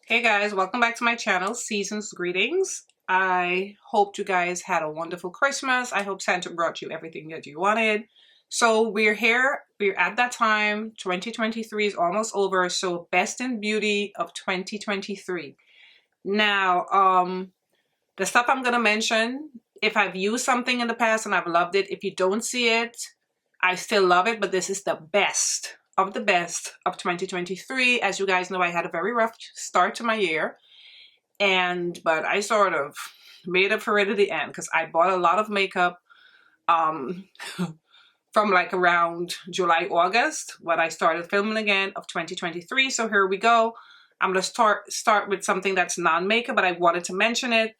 Hey guys, welcome back to my channel. Season's greetings. I hope you guys had a wonderful Christmas. I hope Santa brought you everything that you wanted. So we're here, we're at that time. 2023 is almost over, so best in beauty of 2023. Now, the stuff I'm gonna mention, if I've used something in the past and I've loved it, if you don't see it, I still love it, but this is the best of the best of 2023. As you guys know, I had a very rough start to my year, but I sort of made up for it at the end because I bought a lot of makeup from like around July, August when I started filming again of 2023. So here we go. I'm gonna start with something that's non-makeup, but I wanted to mention it.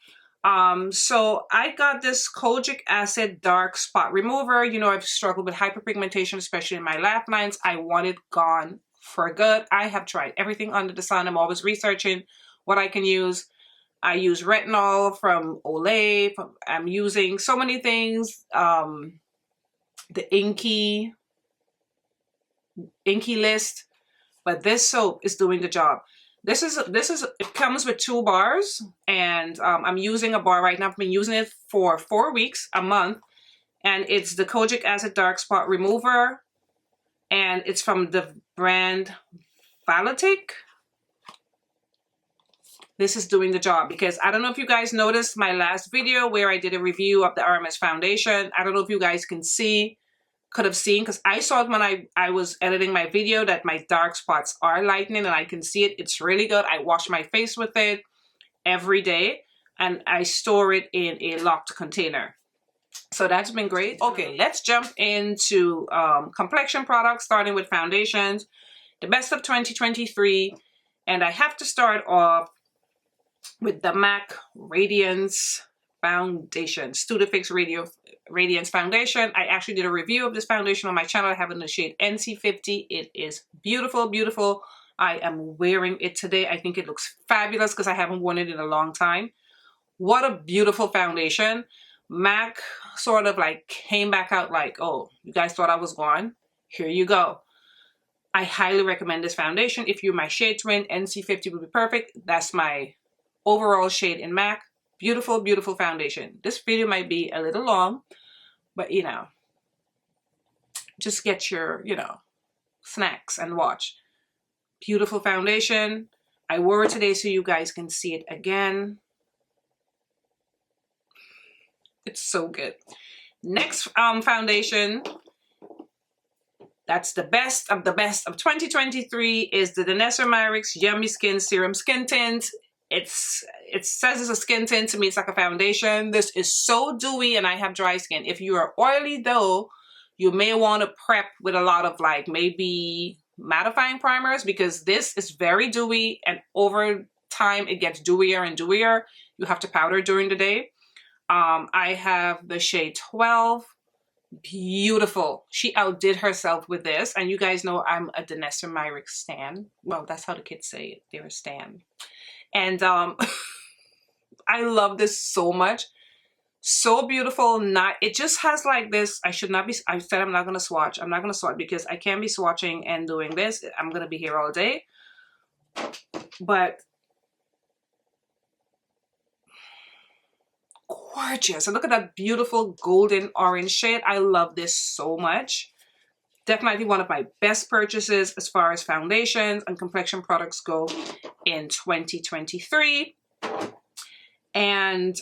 So I got this Kojic Acid Dark Spot Remover. You know, I've struggled with hyperpigmentation, especially in my laugh lines. I want it gone for good. I have tried everything under the sun. I'm always researching what I can use. I use retinol from Olay. I'm using so many things. The Inky list, but this soap is doing the job. This is it comes with 2 bars, and I'm using a bar right now. I've been using it for 4 weeks, a month, and it's the Kojic Acid Dark Spot Remover, and it's from the brand Valtic. This is doing the job because I don't know if you guys noticed my last video where I did a review of the RMS foundation. I don't know if you guys could have seen, because I saw it when I was editing my video that my dark spots are lightening and I can see it. It's really good. I wash my face with it every day and I store it in a locked container. So that's been great. Okay, let's jump into complexion products, starting with foundations. The best of 2023. And I have to start off with the MAC Radiance Foundation, Studio Fix Radiance Foundation. I actually did a review of this foundation on my channel. I have it in the shade NC50. It is beautiful, beautiful. I am wearing it today. I think it looks fabulous because I haven't worn it in a long time. What a beautiful foundation. MAC sort of like came back out like, oh, you guys thought I was gone? Here you go. I highly recommend this foundation. If you're my shade twin, NC50 would be perfect. That's my overall shade in MAC. Beautiful, beautiful foundation. This video might be a little long, but you know, just get your, snacks and watch. Beautiful foundation. I wore it today so you guys can see it again. It's so good. Next foundation, that's the best of 2023, is the Danessa Myricks Yummy Skin Serum Skin Tint. It says it's a skin tint. To me, it's like a foundation. This is so dewy and I have dry skin. If you are oily though, you may want to prep with a lot of like maybe mattifying primers, because this is very dewy and over time it gets dewier and dewier. You have to powder during the day. I have the shade 12. Beautiful. She outdid herself with this, and you guys know I'm a Danessa Myricks stan. Well, that's how the kids say it. They're a stan. And I love this so much. So beautiful. It just has like this. I said I'm not gonna swatch. I'm not gonna swatch because I can't be swatching and doing this. I'm gonna be here all day. But gorgeous. And look at that beautiful golden orange shade. I love this so much. Definitely one of my best purchases as far as foundations and complexion products go in 2023. And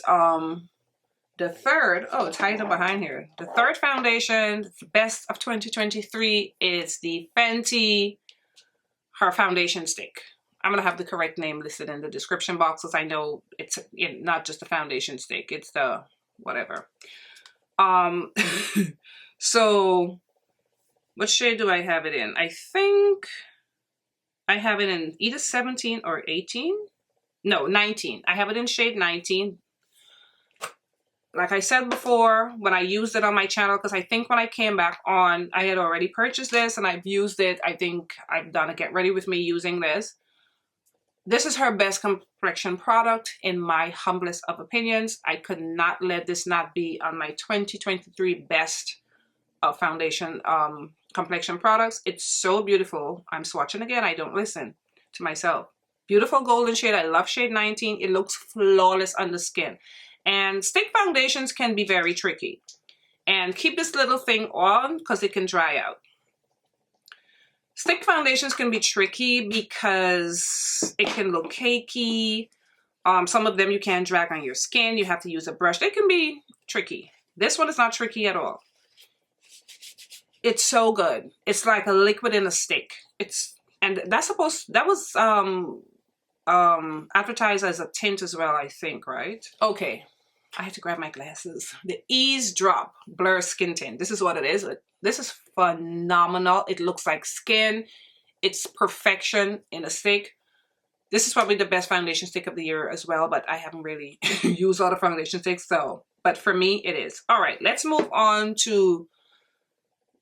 the third, oh, it's hiding behind here. The third foundation, best of 2023, is the Fenty Her Foundation Stick. I'm going to have the correct name listed in the description box, because I know it's not just a foundation stick. It's the whatever. So what shade do I have it in? I think I have it in either 17 or 18. No, 19. I have it in shade 19. Like I said before, when I used it on my channel, because I think when I came back on, I had already purchased this and I've used it. I think I've done a get ready with me using this. This is her best complexion product in my humblest of opinions. I could not let this not be on my 2023 best foundation complexion products. It's so beautiful. I'm swatching again. I don't listen to myself. Beautiful golden shade. I love shade 19. It looks flawless on the skin. And stick foundations can be very tricky. And keep this little thing on because it can dry out. Stick foundations can be tricky because it can look cakey. Some of them you can't drag on your skin. You have to use a brush. They can be tricky. This one is not tricky at all. It's so good. It's like a liquid in a stick. And that was advertised as a tint as well, I think, right? Okay. I had to grab my glasses. The Eaze Drop Blur Skin Tint. This is what it is. This is phenomenal. It looks like skin. It's perfection in a stick. This is probably the best foundation stick of the year as well, but I haven't really used all the foundation sticks, so. But for me, it is. All right, let's move on to...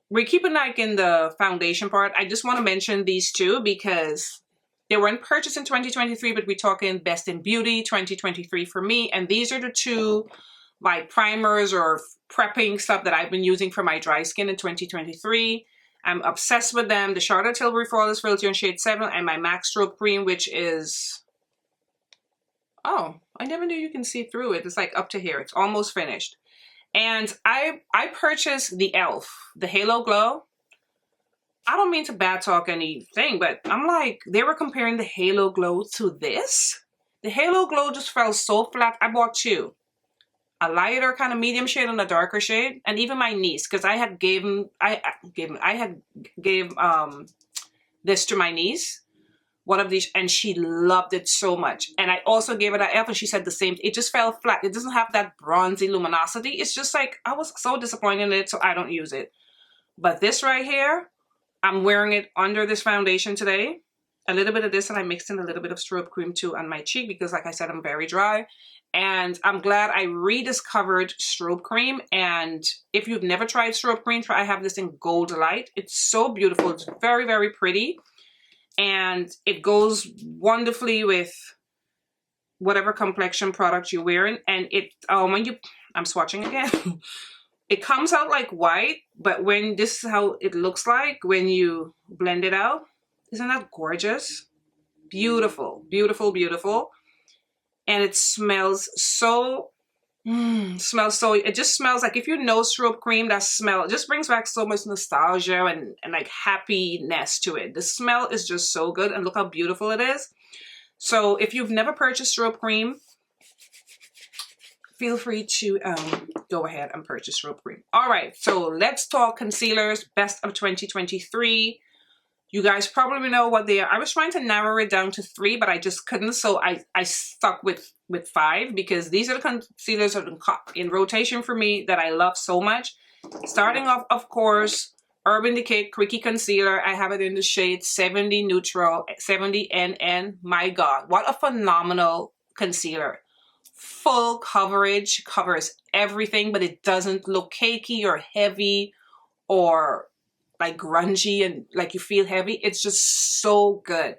We're keeping like in the foundation part. I just want to mention these two because they weren't purchased in 2023, but we're talking Best in Beauty 2023 for me. And these are the two like primers or prepping stuff that I've been using for my dry skin in 2023. I'm obsessed with them. The Charlotte Tilbury Flawless Filter in shade 7 and my MAC Strobe Cream, which is... Oh, I never knew you can see through it. It's like up to here. It's almost finished. And I purchased the e.l.f., the Halo Glow. I don't mean to bad talk anything, but I'm like, they were comparing the Halo Glow to this. The Halo Glow just felt so flat. I bought two. A lighter kind of medium shade and a darker shade. And even my niece, because I had gave this to my niece. One of these, and she loved it so much. And I also gave it an e.l.f. and she said the same. It just felt flat. It doesn't have that bronzy luminosity. It's just like, I was so disappointed in it, so I don't use it. But this right here, I'm wearing it under this foundation today. A little bit of this, and I mixed in a little bit of strobe cream too on my cheek because, like I said, I'm very dry. And I'm glad I rediscovered strobe cream. And if you've never tried strobe cream, I have this in Goldlite. It's so beautiful. It's very, very pretty. And it goes wonderfully with whatever complexion product you're wearing. And it, when you, I'm swatching again. It comes out like white, but when this is how it looks like when you blend it out. Isn't that gorgeous? Beautiful, beautiful, beautiful. And it smells so, it just smells like, if you know strobe cream, that smell, it just brings back so much nostalgia and like happiness to it. The smell is just so good, and look how beautiful it is. So if you've never purchased strobe cream, feel free to go ahead and purchase strobe cream. All right, so let's talk concealers, best of 2023. You guys probably know what they are. I was trying to narrow it down to 3, but I just couldn't. So I stuck with 5 because these are the concealers that are in rotation for me that I love so much. Starting off, of course, Urban Decay Quickie Concealer. I have it in the shade 70 Neutral, 70 NN. My God, what a phenomenal concealer. Full coverage, covers everything, but it doesn't look cakey or heavy or like grungy and like you feel heavy. It's just so good.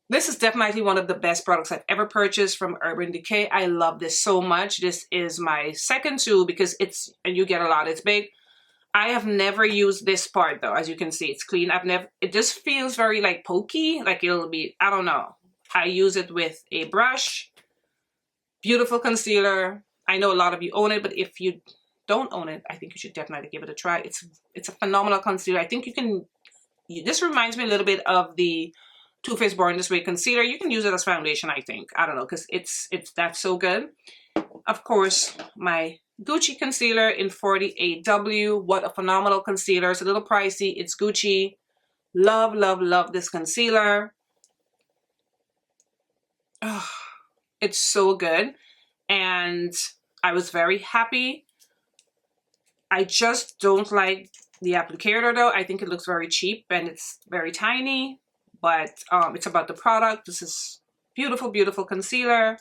This is definitely one of the best products I've ever purchased from Urban Decay. I love this so much. This is my second tube because it's, and you get a lot, it's big. I have never used this part though. As you can see, it's clean. It just feels very like pokey, like it'll be, I don't know. I use it with a brush. Beautiful concealer. I know a lot of you own it, but if you don't own it, I think you should definitely give it a try. It's a phenomenal concealer. I think you can, this reminds me a little bit of the Too Faced Born This Way concealer. You can use it as foundation, I think. I don't know, because that's so good. Of course, my Gucci concealer in 48W. What a phenomenal concealer. It's a little pricey. It's Gucci. Love, love, love this concealer. Oh, it's so good. And I was very happy. I just don't like the applicator though. I think it looks very cheap and it's very tiny, but it's about the product. This is beautiful, beautiful concealer.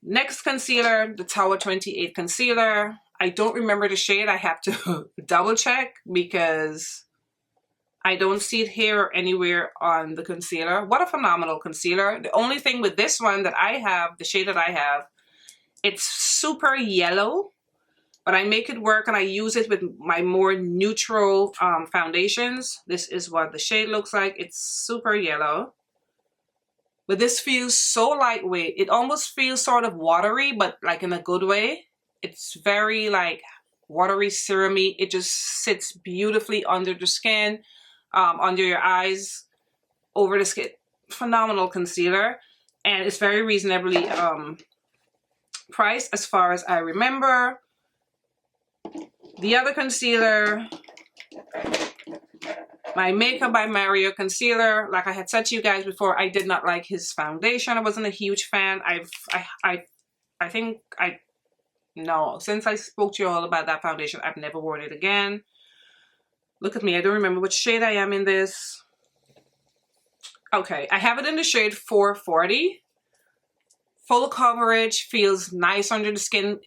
Next concealer, the Tower 28 concealer. I don't remember the shade. I have to double check because I don't see it here or anywhere on the concealer. What a phenomenal concealer. The only thing with this one that I have, the shade that I have, it's super yellow. But I make it work and I use it with my more neutral foundations. This is what the shade looks like. It's super yellow. But this feels so lightweight. It almost feels sort of watery, but like in a good way. It's very like watery, serumy. It just sits beautifully under the skin, under your eyes, over the skin. Phenomenal concealer. And it's very reasonably priced as far as I remember. The other concealer, my Makeup by Mario concealer, like I had said to you guys before, I did not like his foundation. I wasn't a huge fan. No, since I spoke to you all about that foundation, I've never worn it again. Look at me, I don't remember which shade I am in this. Okay, I have it in the shade 440. Full coverage, feels nice under the skin.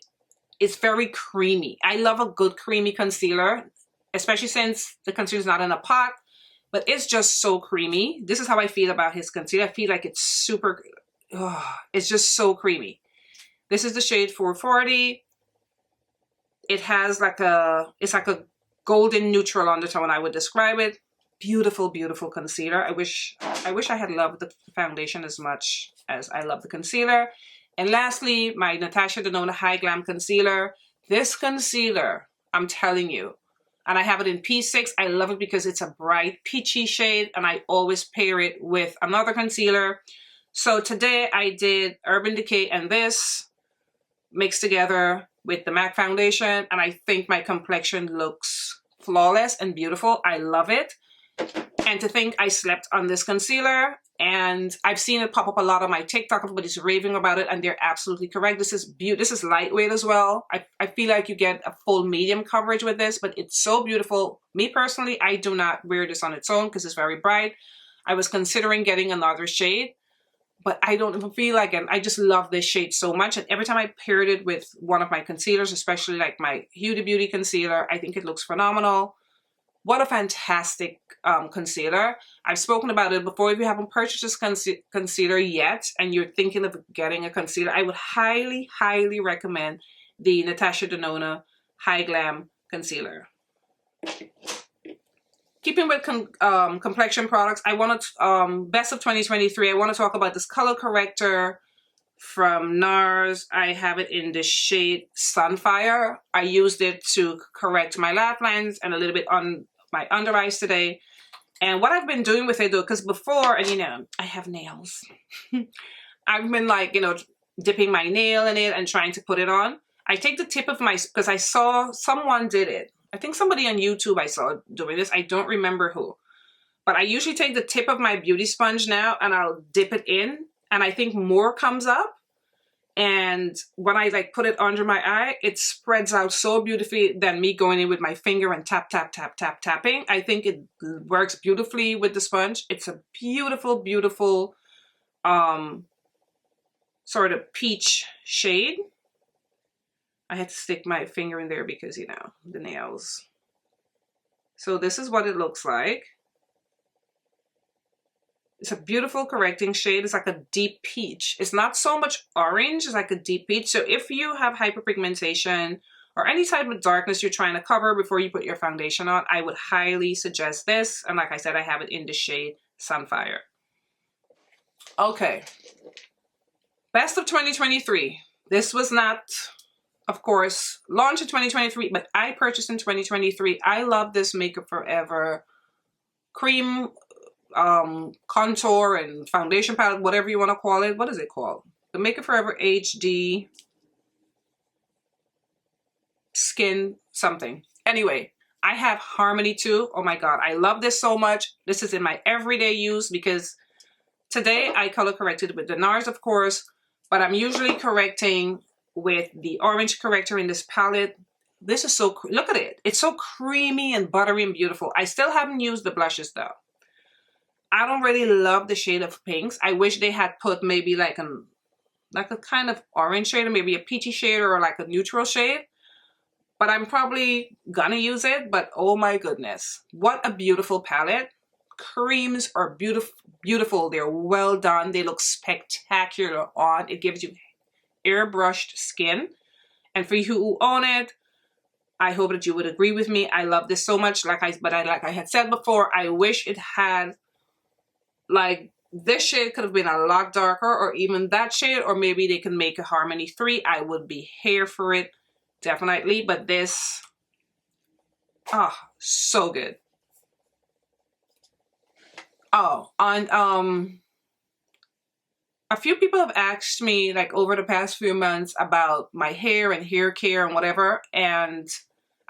It's very creamy. I love a good creamy concealer, especially since the concealer is not in a pot, but it's just so creamy. This is how I feel about his concealer. I feel like it's super, it's just so creamy. This is the shade 440. It has like it's like a golden neutral undertone, I would describe it. Beautiful, beautiful concealer. I wish I had loved the foundation as much as I love the concealer. And lastly, my Natasha Denona High Glam Concealer. This concealer, I'm telling you, and I have it in P6. I love it because it's a bright peachy shade, and I always pair it with another concealer. So today I did Urban Decay and this mixed together with the MAC foundation, and I think my complexion looks flawless and beautiful. I love it. And to think I slept on this concealer, and I've seen it pop up a lot on my TikTok. Everybody's raving about it, and they're absolutely correct. This is lightweight as well. I feel like you get a full medium coverage with this, but it's so beautiful. Me personally, I do not wear this on its own because it's very bright. I was considering getting another shade, but I don't even feel like it. I just love this shade so much, and every time I paired it with one of my concealers, especially like my Huda Beauty concealer, I think it looks phenomenal. What a fantastic concealer. I've spoken about it before. If you haven't purchased this concealer yet and you're thinking of getting a concealer, I would highly, highly recommend the Natasha Denona High Glam Concealer. Keeping with complexion products, I want to, best of 2023, I want to talk about this color corrector from Nars. I have it in the shade Sunfire. I used it to correct my laugh lines and a little bit on my under eyes today. And what I've been doing with it though, because before, and you know, I have nails. I've been like, you know, dipping my nail in it and trying to put it on. I take the tip of my, because I saw someone did it. I think somebody on YouTube I saw doing this. I don't remember who. But I usually take the tip of my beauty sponge now and I'll dip it in. And I think more comes up. And when I like put it under my eye, it spreads out so beautifully than me going in with my finger and tap, tap, tap, tap, tapping. I think it works beautifully with the sponge. It's a beautiful, beautiful sort of peach shade. I had to stick my finger in there because, you know, the nails. So this is what it looks like. It's a beautiful correcting shade. It's like a deep peach. It's not so much orange. It's like a deep peach. So if you have hyperpigmentation or any type of darkness you're trying to cover before you put your foundation on, I would highly suggest this. And like I said, I have it in the shade Sunfire. Okay. Best of 2023. This was not, of course, launched in 2023, but I purchased in 2023. I love this Makeup Forever cream contour and foundation palette, whatever you want to call it. What is it called? The Makeup Forever HD Skin something. Anyway, I have Harmony too. Oh my god, I love this so much. This is in my everyday use because today I color corrected with the Nars, of course, but I'm usually correcting with the orange corrector in this palette. This is so, look at it. It's so creamy and buttery and beautiful. I still haven't used the blushes though. I don't really love the shade of pinks. I wish they had put maybe like a kind of orange shade or maybe a peachy shade or like a neutral shade. But I'm probably gonna use it. But oh my goodness, what a beautiful palette. Creams are beautiful, beautiful. They're well done. They look spectacular on. It gives you airbrushed skin. And for you who own it, I hope that you would agree with me. I love this so much. Like I had said before, I wish it had like this shade could have been a lot darker, or even that shade, or maybe they can make a Harmony 3. I would be here for it, definitely. But this, oh, so good. Oh, and a few people have asked me, like, over the past few months about my hair and hair care and whatever, and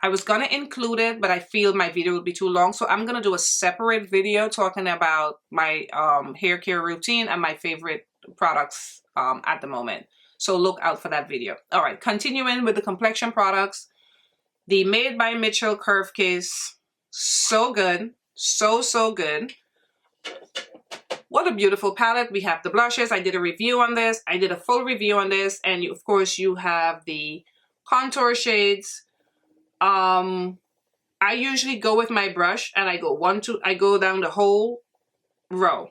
I was gonna include it, but I feel my video would be too long, so I'm gonna do a separate video talking about my hair care routine and my favorite products at the moment. So look out for that video. All right, continuing with the complexion products. The Made by Mitchell Curve Case, so good, so good. What a beautiful palette. We have the blushes. I did a review on this. I did a full review on this, and of course you have the contour shades. I usually go with my brush and I go down the whole row.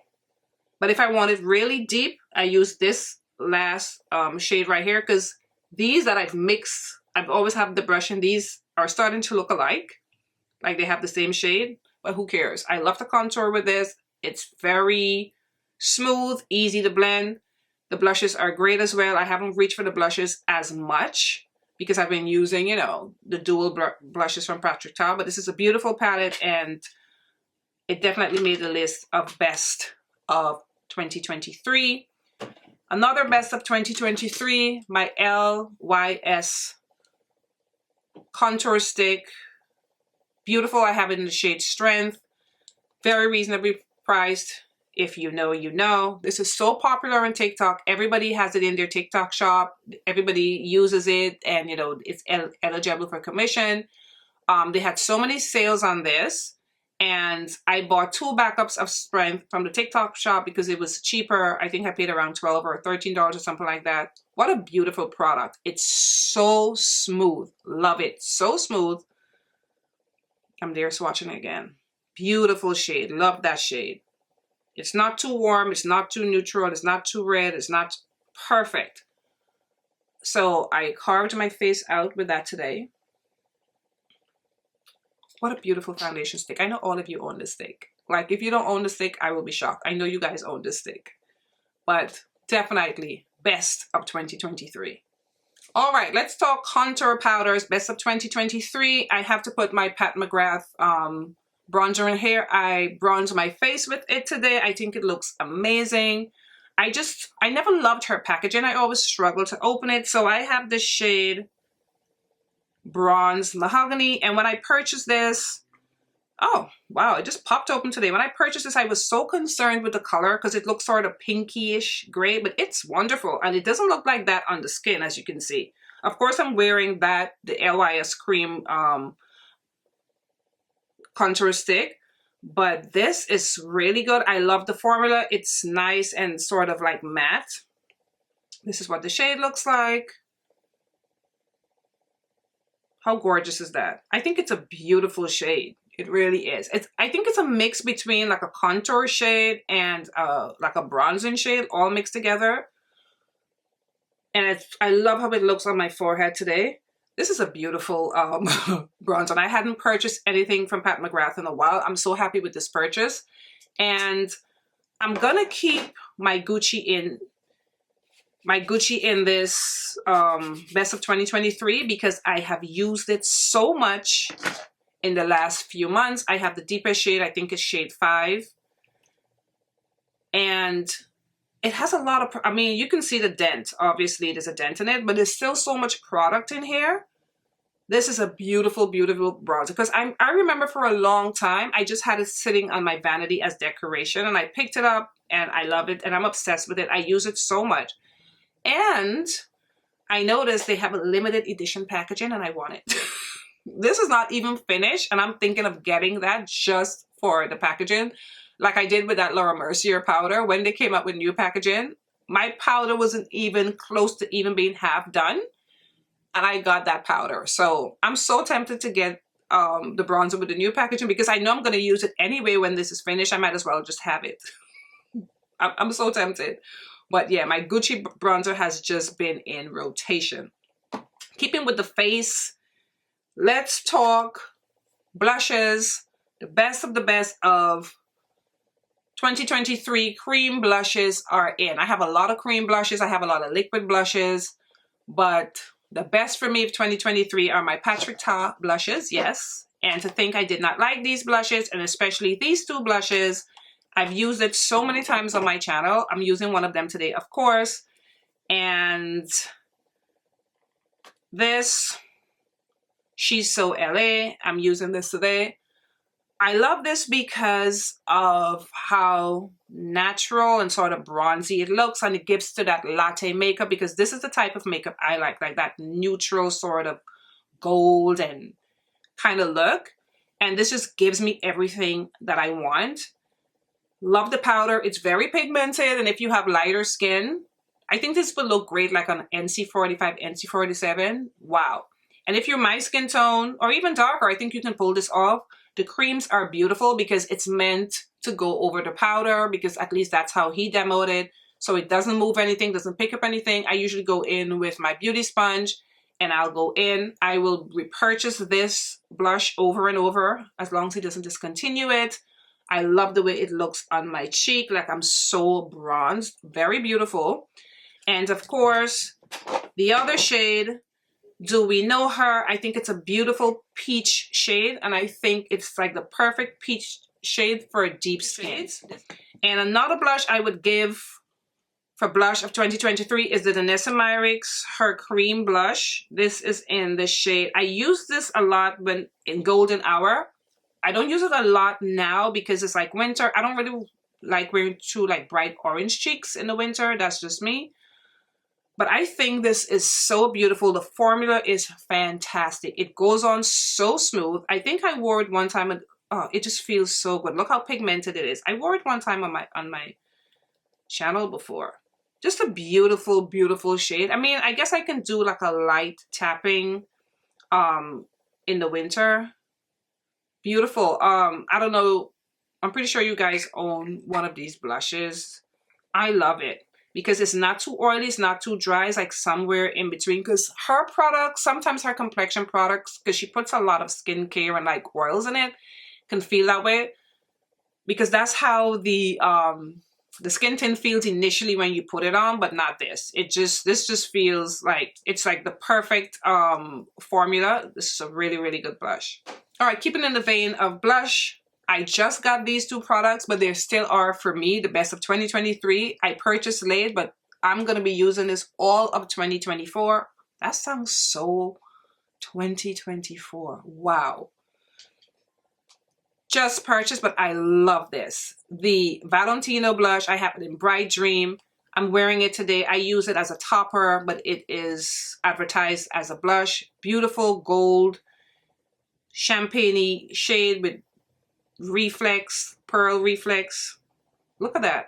But if I want it really deep, I use this last shade right here, because these that I've mixed, I've always had the brush, and these are starting to look alike. Like they have the same shade, but who cares? I love the contour with this. It's very smooth, easy to blend. The blushes are great as well. I haven't reached for the blushes as much because I've been using, you know, the dual blushes from Patrick Ta, but this is a beautiful palette, and it definitely made the list of best of 2023. Another best of 2023, my LYS contour stick. Beautiful. I have it in the shade Strength. Very reasonably priced. If you know, you know. This is so popular on TikTok. Everybody has it in their TikTok shop. Everybody uses it, and you know, it's eligible for commission. They had so many sales on this, and I bought 2 backups of Strength from the TikTok shop because it was cheaper. I think I paid around $12 or $13 or something like that. What a beautiful product. It's so smooth. Love it. So smooth. I'm there swatching it again. Beautiful shade. Love that shade. It's not too warm. It's not too neutral. It's not too red. It's not perfect. So I carved my face out with that today. What a beautiful foundation stick. I know all of you own this stick. Like, if you don't own the stick, I will be shocked. I know you guys own this stick. But definitely best of 2023. All right, let's talk contour powders. Best of 2023. I have to put my Pat McGrath bronzer in here. I bronzed my face with it today. I think it looks amazing. I never loved her packaging. I always struggle to open it. So I have this shade Bronze Mahogany. And when I purchased this, oh, wow, it just popped open today. When I purchased this, I was so concerned with the color because it looks sort of pinky-ish gray, but it's wonderful. And it doesn't look like that on the skin, as you can see. Of course, I'm wearing the LYS Cream contour stick, but this is really good. I love the formula. It's nice and sort of like matte. This is what the shade looks like. How gorgeous is that? I think it's a beautiful shade. It really is. I think it's a mix between like a contour shade and like a bronzing shade all mixed together. And I love how it looks on my forehead today. This is a beautiful bronzer, and I hadn't purchased anything from Pat McGrath in a while. I'm so happy with this purchase. And I'm gonna keep my Gucci in this best of 2023 because I have used it so much in the last few months. I have the deepest shade, I think it's shade 5. And it has a lot of, I mean, you can see the dent. Obviously, there's a dent in it, but there's still so much product in here. This is a beautiful, beautiful bronzer because I remember for a long time, I just had it sitting on my vanity as decoration, and I picked it up and I love it and I'm obsessed with it. I use it so much. And I noticed they have a limited edition packaging and I want it. This is not even finished, and I'm thinking of getting that just for the packaging. Like I did with that Laura Mercier powder. When they came up with new packaging, my powder wasn't even close to even being half done. And I got that powder. So I'm so tempted to get the bronzer with the new packaging because I know I'm going to use it anyway when this is finished. I might as well just have it. I'm so tempted. But yeah, my Gucci bronzer has just been in rotation. Keeping with the face, let's talk blushes. The best of 2023 cream blushes are in. I have a lot of cream blushes. I have a lot of liquid blushes. But the best for me of 2023 are my Patrick Ta blushes, yes. And to think I did not like these blushes, and especially these two blushes. I've used it so many times on my channel. I'm using one of them today, of course. And this, She's So LA. I'm using this today. I love this because of how natural and sort of bronzy it looks, and it gives to that latte makeup, because this is the type of makeup I like that neutral sort of gold and kind of look. And this just gives me everything that I want. Love the powder. It's very pigmented, and if you have lighter skin, I think this would look great like on NC45, NC47. Wow. And if you're my skin tone or even darker, I think you can pull this off. The creams are beautiful because it's meant to go over the powder, because at least that's how he demoed it. So it doesn't move anything, doesn't pick up anything. I usually go in with my beauty sponge and I'll go in. I will repurchase this blush over and over as long as he doesn't discontinue it. I love the way it looks on my cheek. Like I'm so bronzed. Very beautiful. And of course, the other shade, Do We Know Her? I think it's a beautiful peach shade, and I think it's like the perfect peach shade for a deep skin. And another blush I would give for blush of 2023 is the Danessa Myricks, her cream blush. This is in the shade. I use this a lot when in Golden Hour. I don't use it a lot now because it's like winter. I don't really like wearing too like bright orange cheeks in the winter. That's just me. But I think this is so beautiful. The formula is fantastic. It goes on so smooth. I think I wore it one time and it just feels so good. Look how pigmented it is. I wore it one time on my channel before. Just a beautiful, beautiful shade. I mean, I guess I can do like a light tapping in the winter. Beautiful. I don't know. I'm pretty sure you guys own one of these blushes. I love it. Because it's not too oily, it's not too dry, it's like somewhere in between. Because her products, sometimes her complexion products, because she puts a lot of skincare and like oils in it, can feel that way. Because that's how the skin tint feels initially when you put it on, but not this. This just feels like, it's like the perfect formula. This is a really, really good blush. All right, keeping in the vein of blush, I just got these two products, but they still are, for me, the best of 2023. I purchased late, but I'm going to be using this all of 2024. That sounds so 2024. Wow. Just purchased, but I love this. The Valentino blush, I have it in Bright Dream. I'm wearing it today. I use it as a topper, but it is advertised as a blush. Beautiful gold, champagne-y shade with reflex, pearl reflex. Look at that.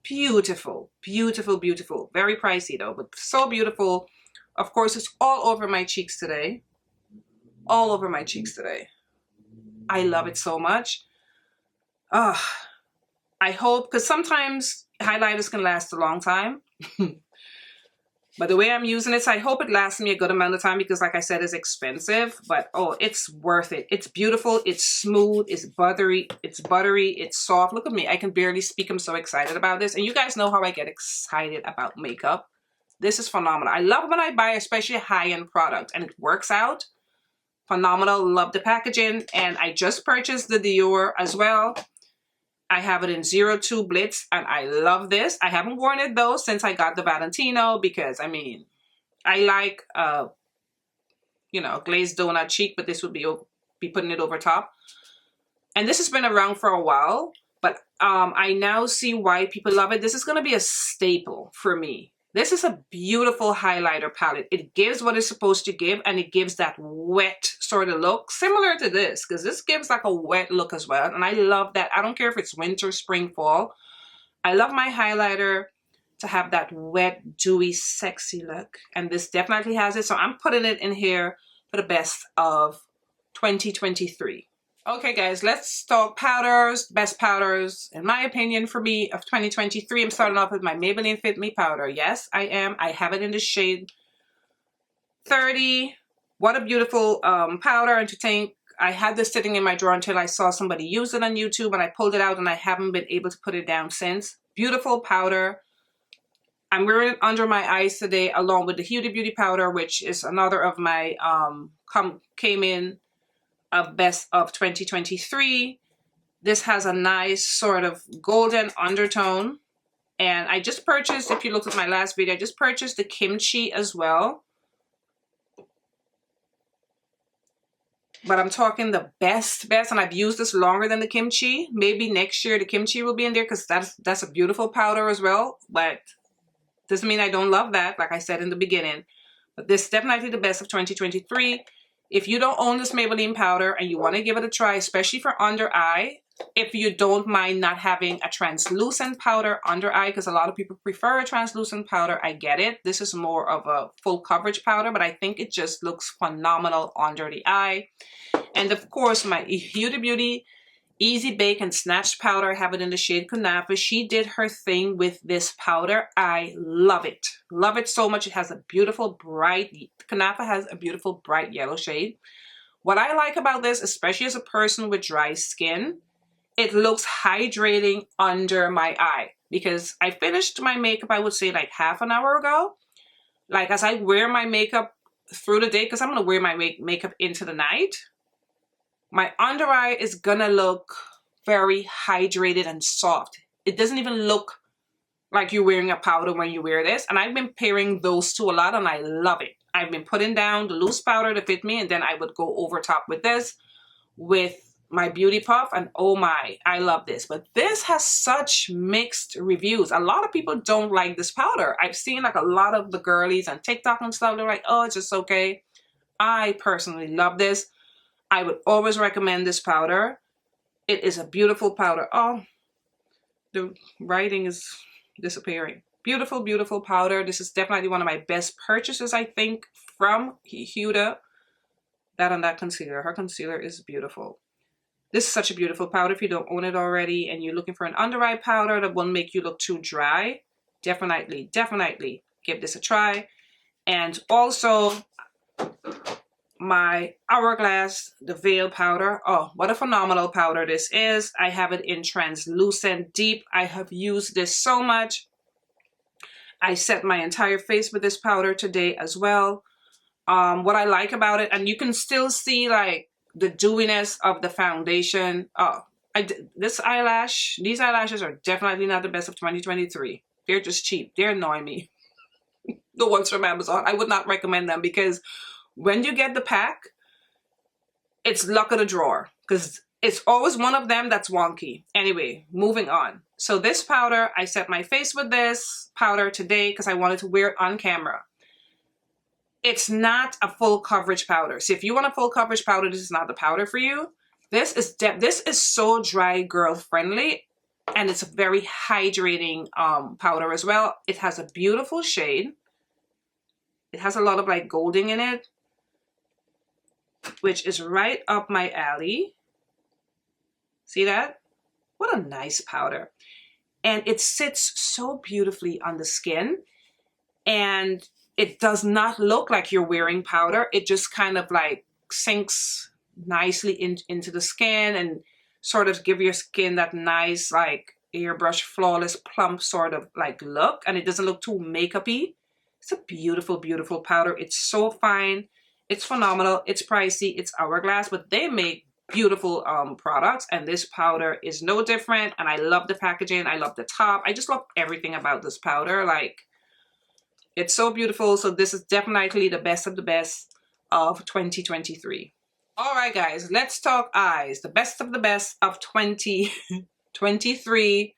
Beautiful, beautiful, beautiful. Very pricey though, but so beautiful. Of course, it's all over my cheeks today. All over my cheeks today. I love it so much. I hope, because sometimes highlighters can last a long time. But the way I'm using it, so I hope it lasts me a good amount of time, because like I said, it's expensive, but oh, it's worth it. It's beautiful, it's smooth, it's buttery, it's soft. Look at me, I can barely speak. I'm so excited about this. And you guys know how I get excited about makeup. This is phenomenal. I love when I buy especially high-end product and it works out. Phenomenal, love the packaging. And I just purchased the Dior as well. I have it in 02 Blitz, and I love this. I haven't worn it though since I got the Valentino, because I mean, I like you know, glazed donut cheek, but this would be putting it over top. And this has been around for a while, but I now see why people love it. This is going to be a staple for me. This is a beautiful highlighter palette. It gives what it's supposed to give, and it gives that wet sort of look, similar to this, because this gives like a wet look as well. And I love that. I don't care if it's winter, spring, fall. I love my highlighter to have that wet, dewy, sexy look. And this definitely has it. So I'm putting it in here for the best of 2023. Okay guys, let's talk powders. Best powders, in my opinion, for me of 2023. I'm starting off with my Maybelline Fit Me powder. Yes, I am. I have it in the shade 30. What a beautiful powder. And to think I had this sitting in my drawer until I saw somebody use it on YouTube, and I pulled it out and I haven't been able to put it down since. Beautiful powder. I'm wearing it under my eyes today along with the Huda Beauty powder, which is another of my came in of best of 2023. This has a nice sort of golden undertone. And I just purchased, if you looked at my last video, I just purchased the kimchi as well. But I'm talking the best, and I've used this longer than the kimchi. Maybe next year the kimchi will be in there because that's a beautiful powder as well. But doesn't mean I don't love that, like I said in the beginning. But this is definitely the best of 2023. If you don't own this Maybelline powder and you want to give it a try, especially for under eye, if you don't mind not having a translucent powder under eye, because a lot of people prefer a translucent powder, I get it. This is more of a full coverage powder, but I think it just looks phenomenal under the eye. And of course, my Huda Beauty Easy Bake and Snatch powder, I have it in the shade Kunafa. She did her thing with this powder. I love it. Love it so much. It has a beautiful bright, Kunafa has a beautiful bright yellow shade. What I like about this, especially as a person with dry skin, it looks hydrating under my eye, because I finished my makeup, I would say like half an hour ago. Like as I wear my makeup through the day, because I'm going to wear my makeup into the night, my under eye is going to look very hydrated and soft. It doesn't even look like you're wearing a powder when you wear this. And I've been pairing those two a lot and I love it. I've been putting down the loose powder to fit me, and then I would go over top with this with my Beauty Puff, and oh my, I love this. But this has such mixed reviews. A lot of people don't like this powder. I've seen like a lot of the girlies on TikTok and stuff, they're like, oh, it's just okay. I personally love this. I would always recommend this powder. It is a beautiful powder. Oh, the writing is disappearing. Beautiful, beautiful powder. This is definitely one of my best purchases, I think, from Huda. That and that concealer. Her concealer is beautiful. This is such a beautiful powder. If you don't own it already and you're looking for an under eye powder that won't make you look too dry, definitely give this a try. And also my Hourglass, the Veil powder. Oh, what a phenomenal powder this is. I have it in translucent deep. I have used this so much. I set my entire face with this powder today as well. What I like about it, and you can still see like the dewiness of the foundation. Oh, these eyelashes are definitely not the best of 2023. They're just cheap. They're annoying me. The ones from Amazon, I would not recommend them, because when you get the pack, it's luck of the drawer, because it's always one of them that's wonky. Anyway, moving on. So this powder, I set my face with this powder today because I wanted to wear it on camera. It's not a full coverage powder. So if you want a full coverage powder, this is not the powder for you. This is so dry girl friendly, and it's a very hydrating powder as well. It has a beautiful shade. It has a lot of like golding in it, which is right up my alley. See that? What a nice powder. And it sits so beautifully on the skin, and it does not look like you're wearing powder. It just kind of like sinks nicely into the skin and sort of give your skin that nice like airbrush flawless plump sort of like look, and it doesn't look too makeup-y. It's a beautiful, beautiful powder. It's so fine. It's phenomenal. It's pricey. It's Hourglass, but they make beautiful products, and this powder is no different. And I love the packaging. I love the top. I just love everything about this powder. Like, it's so beautiful. So this is definitely the best of 2023. All right, guys, let's talk eyes. The best of 2023.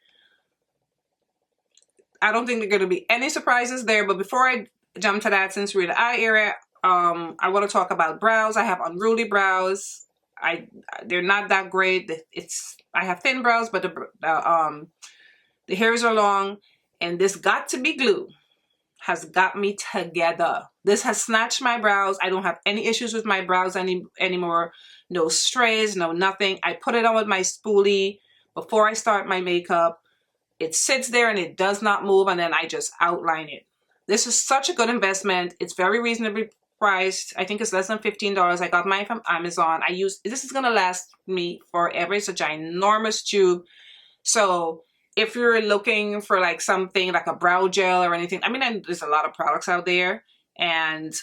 I don't think there are going to be any surprises there. But before I jump to that, since we're in the eye area, I want to talk about brows. I have unruly brows. They're not that great. I have thin brows, but the hairs are long, and this got to be glue has got me together. This has snatched my brows. I don't have any issues with my brows anymore. No strays, no nothing. I put it on with my spoolie before I start my makeup. It sits there and it does not move, and then I just outline it. This is such a good investment. It's very reasonably priced. I think it's less than $15. I got mine from Amazon. This is gonna last me forever. It's a ginormous tube. So if you're looking for like something like a brow gel or anything, I mean, there's a lot of products out there,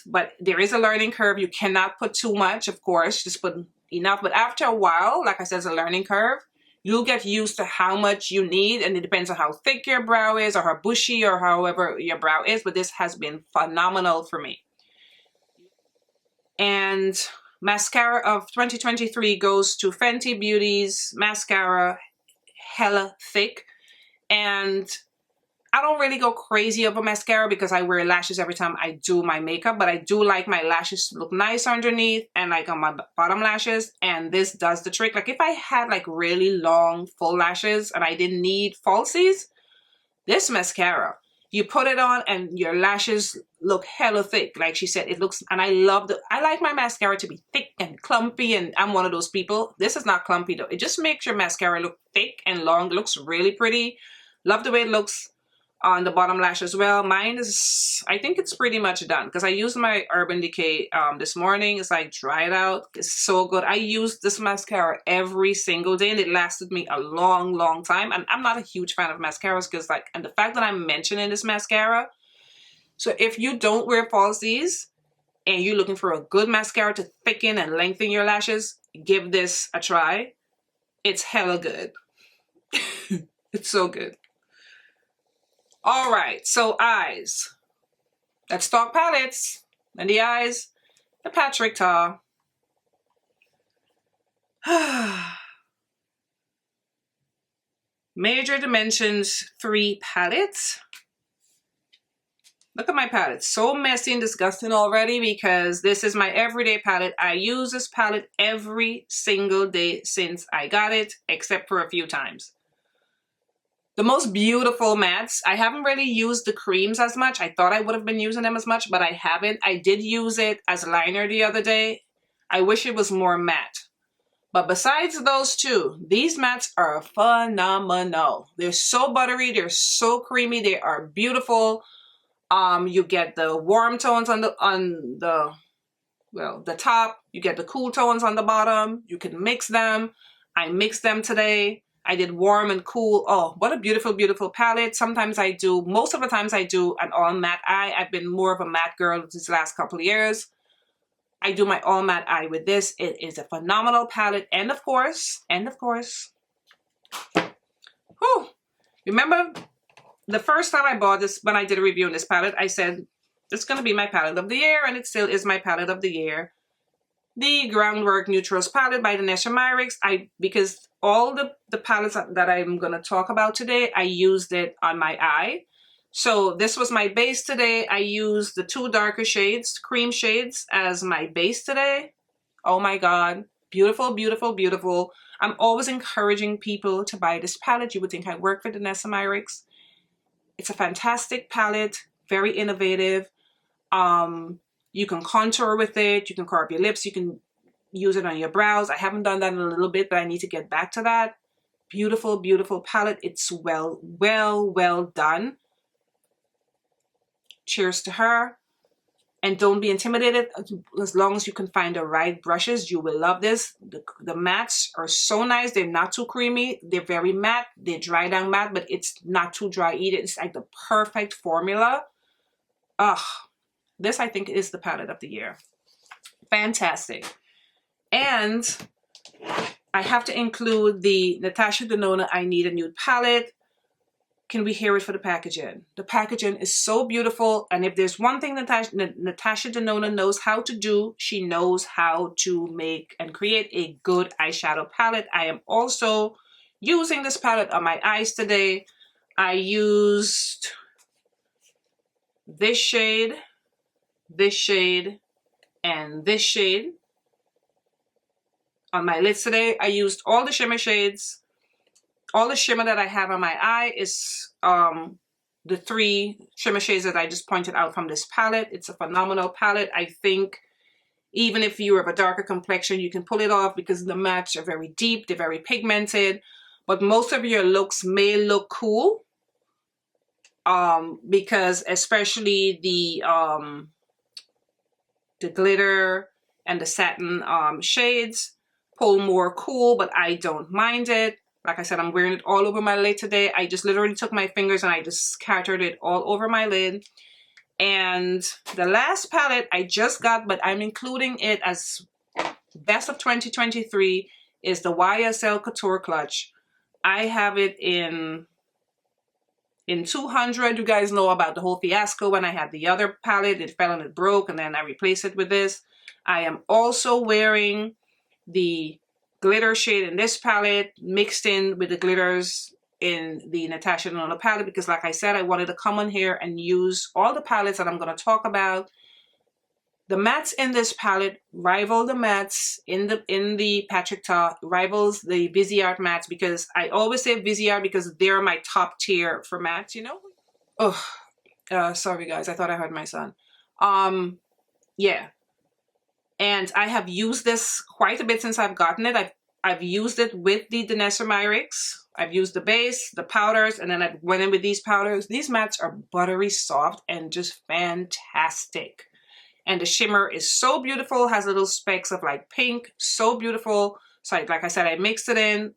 but there is a learning curve. You cannot put too much, of course, just put enough. But after a while, like I said, it's a learning curve. You'll get used to how much you need, and it depends on how thick your brow is or how bushy or however your brow is, but this has been phenomenal for me. And mascara of 2023 goes to Fenty Beauty's mascara, Hella Thick. And I don't really go crazy over mascara because I wear lashes every time I do my makeup, but I do like my lashes to look nice underneath and like on my bottom lashes, and this does the trick. Like if I had like really long full lashes and I didn't need falsies, this mascara, you put it on and your lashes look hella thick. Like she said, it looks, and I like my mascara to be thick and clumpy, and I'm one of those people. This is not clumpy though. It just makes your mascara look thick and long. It looks really pretty. Love the way it looks on the bottom lash as well. Mine is, I think it's pretty much done because I used my Urban Decay this morning. It's like dried out. It's so good. I use this mascara every single day and it lasted me a long time. And I'm not a huge fan of mascaras because like, and the fact that I'm mentioning this mascara. So if you don't wear falsies and you're looking for a good mascara to thicken and lengthen your lashes, give this a try. It's hella good. It's so good. All right, so eyes. Let's talk palettes. And the eyes, the Patrick Ta. Major Dimensions 3 palettes. Look at my palette. So messy and disgusting already because this is my everyday palette. I use this palette every single day since I got it, except for a few times. The most beautiful mattes. I haven't really used the creams as much. I thought I would have been using them as much, but I haven't. I did use it as liner the other day. I wish it was more matte. But besides those two, these mattes are phenomenal. They're so buttery. They're so creamy. They are beautiful. You get the warm tones on the top. You get the cool tones on the bottom. You can mix them. I mixed them today. I did warm and cool. Oh, what a beautiful, beautiful palette. Sometimes I do, most of the times I do an all matte eye. I've been more of a matte girl these last couple of years. I do my all matte eye with this. It is a phenomenal palette. And of course, whew, remember the first time I bought this, when I did a review on this palette, I said, it's going to be my palette of the year, and it still is my palette of the year. The Groundwork Neutrals palette by Danessa Myricks. Because all the palettes that I'm going to talk about today, I used it on my eye. So this was my base today. I used the two darker shades, cream shades, as my base today. Oh my God. Beautiful, beautiful, beautiful. I'm always encouraging people to buy this palette. You would think I work for Danessa Myricks. It's a fantastic palette, very innovative. You can contour with it. You can color up your lips. You can use it on your brows. I haven't done that in a little bit, but I need to get back to that. Beautiful, beautiful palette. It's well done. Cheers to her. And don't be intimidated. As long as you can find the right brushes, you will love this. The mattes are so nice. They're not too creamy. They're very matte. They dry down matte, but it's not too dry either. It's like the perfect formula. Ugh. This, I think, is the palette of the year. Fantastic. And I have to include the Natasha Denona I Need a Nude palette. Can we hear it for the packaging? The packaging is so beautiful. And if there's one thing Natasha Denona knows how to do, she knows how to make and create a good eyeshadow palette. I am also using this palette on my eyes today. I used this shade, and this shade on my lids today. I used all the shimmer shades. All the shimmer that I have on my eye is the 3 shimmer shades that I just pointed out from this palette. It's a phenomenal palette. I think even if you're of a darker complexion, you can pull it off because the mattes are very deep. They're very pigmented. But most of your looks may look cool because especially the the glitter and the satin shades. Pull more cool, but I don't mind it. Like I said, I'm wearing it all over my lid today. I just literally took my fingers and I just scattered it all over my lid. And the last palette I just got, but I'm including it as best of 2023, is the YSL Couture Clutch. I have it in 200. You guys know about the whole fiasco when I had the other palette. It fell and it broke, and then I replaced it with this. I am also wearing the glitter shade in this palette mixed in with the glitters in the Natasha Denona palette, because like I said, I wanted to come on here and use all the palettes that I'm going to talk about. The mattes in this palette rival the mattes in the Patrick Ta, rivals the Viseart mattes, because I always say Viseart because they're my top tier for mattes, you know? Oh, sorry guys, I thought I heard my son. Yeah. And I have used this quite a bit since I've gotten it. I've used it with the Danessa Myricks. I've used the base, the powders, and then I went in with these powders. These mattes are buttery soft and just fantastic. And the shimmer is so beautiful, has little specks of like pink, so beautiful. So like I said, I mixed it in.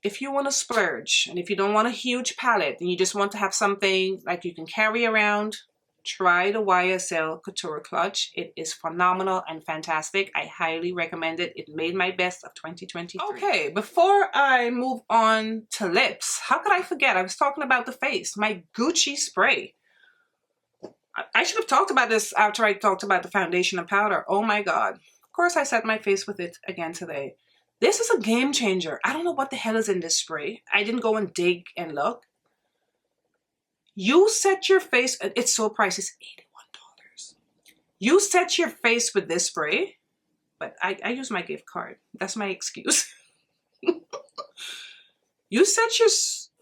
If you want to splurge, and if you don't want a huge palette, and you just want to have something like you can carry around, try the YSL Couture Clutch. It is phenomenal and fantastic. I highly recommend it. It made my best of 2023. Okay, before I move on to lips, how could I forget? I was talking about the face, my Gucci spray. I should have talked about this after I talked about the foundation and powder. Oh my God. Of course, I set my face with it again today. This is a game changer. I don't know what the hell is in this spray. I didn't go and dig and look. You set your face, it's so pricey, it's $81. You set your face with this spray, but I use my gift card. That's my excuse. You set your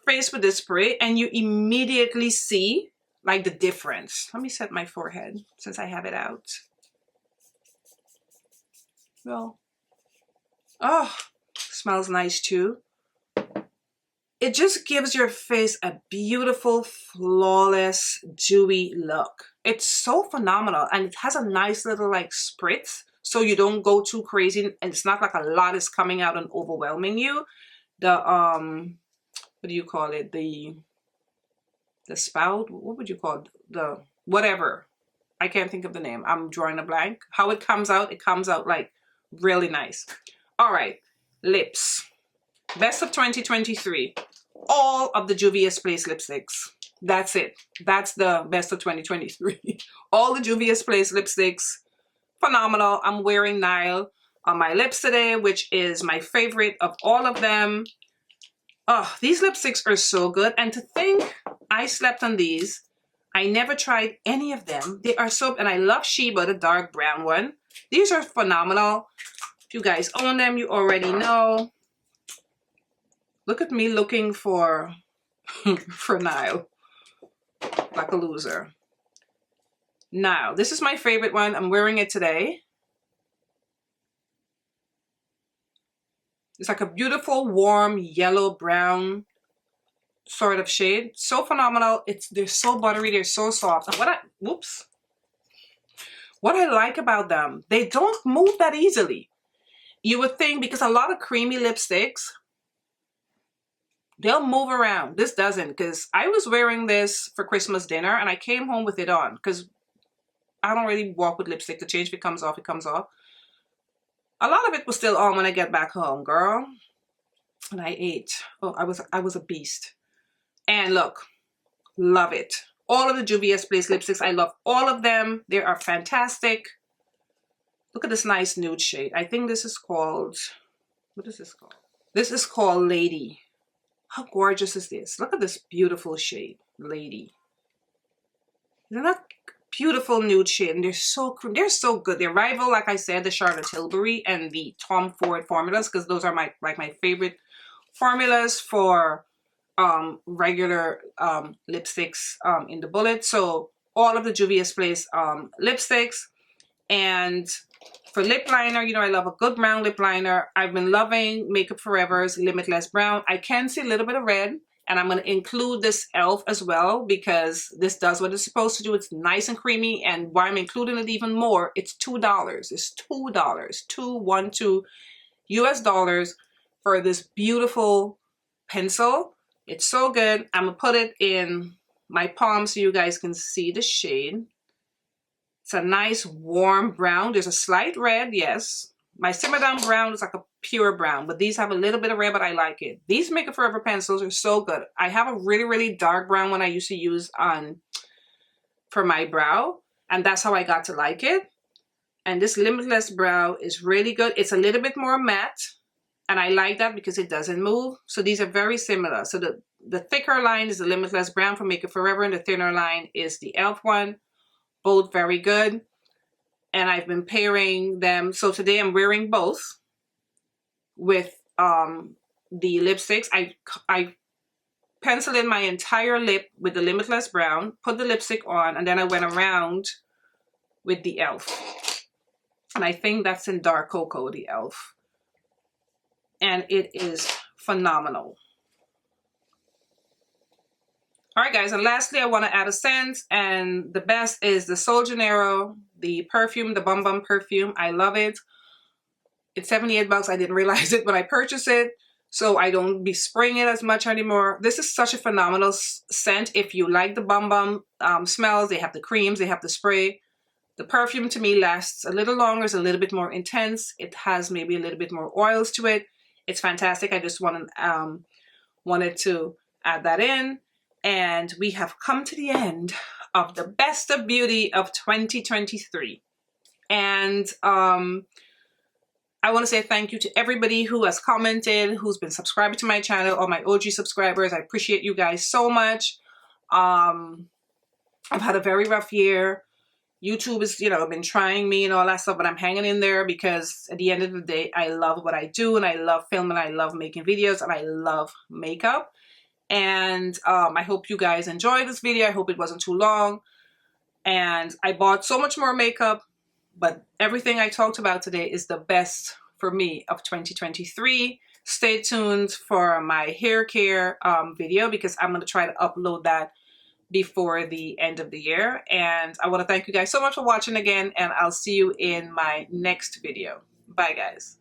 face with this spray and you immediately see like the difference. Let me set my forehead since I have it out. Well, oh, smells nice too. It just gives your face a beautiful, flawless, dewy look. It's so phenomenal, and it has a nice little like spritz, so you don't go too crazy, and it's not like a lot is coming out and overwhelming you. The what do you call it? The spout? What would you call it? The whatever. I can't think of the name. I'm drawing a blank. How it comes out like really nice. All right, lips. Best of 2023. All of the Juvia's Place lipsticks. That's it. That's the best of 2023. All the Juvia's Place lipsticks. Phenomenal. I'm wearing Nile on my lips today, which is my favorite of all of them. Oh, these lipsticks are so good. And to think I slept on these. I never tried any of them. They are so, and I love Sheba, the dark brown one. These are phenomenal. If you guys own them, you already know. Look at me looking for Nile, like a loser. Now, this is my favorite one. I'm wearing it today. It's like a beautiful, warm, yellow, brown sort of shade. So phenomenal. They're so buttery. They're so soft. And what I like about them, they don't move that easily. You would think, because a lot of creamy lipsticks, they'll move around. This doesn't, because I was wearing this for Christmas dinner and I came home with it on because I don't really walk with lipstick. To change, if it comes off, it comes off. A lot of it was still on when I get back home, girl. And I ate. Oh, I was a beast. And look, love it. All of the Juvia's Place lipsticks, I love all of them. They are fantastic. Look at this nice nude shade. I think this is called, what is this called? This is called Lady. How gorgeous is this? Look at this beautiful shade, Lady. Isn't that beautiful nude shade? And they're so good. They rival, like I said, the Charlotte Tilbury and the Tom Ford formulas, because those are my favorite formulas for regular lipsticks in the bullet. So all of the Juvia's Place lipsticks. And for lip liner, you know, I love a good brown lip liner. I've been loving Makeup Forever's Limitless Brown. I can see a little bit of red, And I'm going to include this e.l.f. as well because this does what it's supposed to do. It's nice and creamy. And why I'm including it even more, it's $2. It's $2. 212 US dollars for this beautiful pencil. It's so good. I'm going to put it in my palm so you guys can see the shade. It's a nice warm brown. There's a slight red, yes. My Simmer Down brown is like a pure brown, but these have a little bit of red, but I like it. These Make It Forever pencils are so good. I have a really, really dark brown one I used to use for my brow, and that's how I got to like it. And this Limitless brow is really good. It's a little bit more matte, and I like that because it doesn't move. So these are very similar. So the thicker line is the Limitless brown from Make It Forever, and the thinner line is the e.l.f. one. Both very good. And I've been pairing them. So today I'm wearing both with the lipsticks. I penciled in my entire lip with the Limitless brown, put the lipstick on, and then I went around with the e.l.f. And I think that's in Dark Cocoa, the e.l.f. And it is phenomenal. Alright guys, and lastly I want to add a scent, and the best is the Sol Janeiro, the perfume, the Bum Bum perfume. I love it. It's 78 bucks. I didn't realize it when I purchased it, so I don't be spraying it as much anymore. This is such a phenomenal scent. If you like the Bum Bum smells, they have the creams, they have the spray. The perfume to me lasts a little longer, it's a little bit more intense. It has maybe a little bit more oils to it. It's fantastic. I just wanted to add that in. And we have come to the end of the Best of Beauty of 2023. And I want to say thank you to everybody who has commented, who's been subscribing to my channel, all my OG subscribers. I appreciate you guys so much. I've had a very rough year. YouTube has, been trying me and all that stuff, but I'm hanging in there because at the end of the day, I love what I do, and I love filming, I love making videos, and I love makeup. And I hope you guys enjoyed this video. I hope it wasn't too long. And I bought so much more makeup, but everything I talked about today is the best for me of 2023. Stay tuned for my hair care video because I'm going to try to upload that before the end of the year. And I want to thank you guys so much for watching again, and I'll see you in my next video. Bye guys.